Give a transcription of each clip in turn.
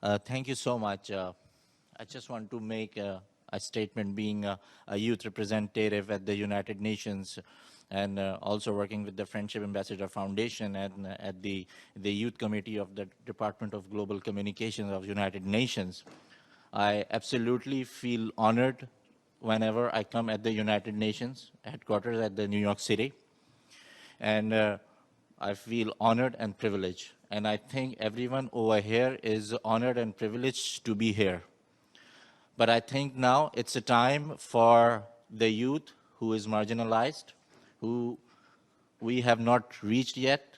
Thank you so much. I just want to make a statement being a youth representative at the United Nations and also working with the Friendship Ambassador Foundation and at the Youth Committee of the Department of Global Communications of United Nations. I absolutely feel honored whenever I come at the United Nations headquarters at the New York City. And I feel honored and privileged. And I think everyone over here is honored and privileged to be here. But I think now it's a time for the youth who is marginalized, who we have not reached yet,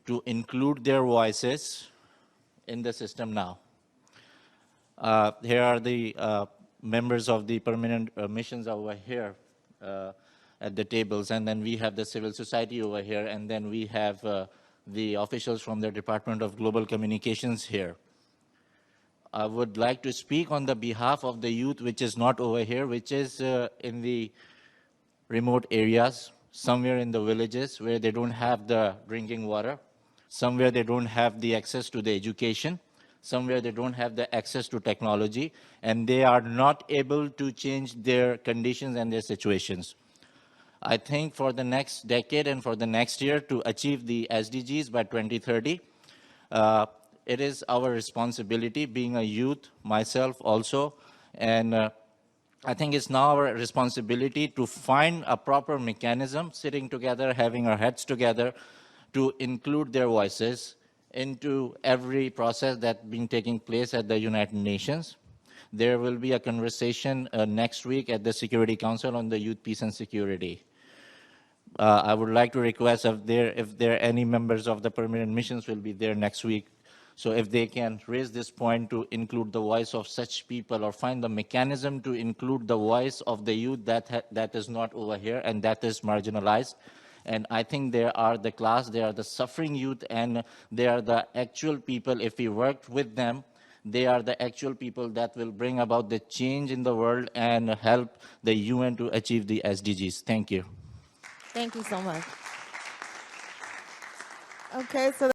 to include their voices in the system now. Here are the members of the permanent missions over here at the tables, and then we have the civil society over here, and then we have the officials from the Department of Global Communications here. I would like to speak on the behalf of the youth which is not over here, which is in the remote areas, somewhere in the villages where they don't have the drinking water, somewhere they don't have the access to the education, somewhere they don't have the access to technology, and they are not able to change their conditions and their situations. I think for the next decade and for the next year to achieve the SDGs by 2030, it is our responsibility, being a youth, myself also, and I think it's now our responsibility to find a proper mechanism, sitting together, having our heads together, to include their voices into every process that's been taking place at the United Nations. There will be a conversation next week at the Security Council on the Youth, Peace and Security. I would like to request if there are any members of the permanent missions will be there next week. So if they can raise this point to include the voice of such people or find the mechanism to include the voice of the youth that is not over here and that is marginalized. And I think there are the class, they are the suffering youth, and they are the actual people, if we worked with them, they are the actual people that will bring about the change in the world and help the UN to achieve the SDGs. Thank you. Thank you so much. Okay, so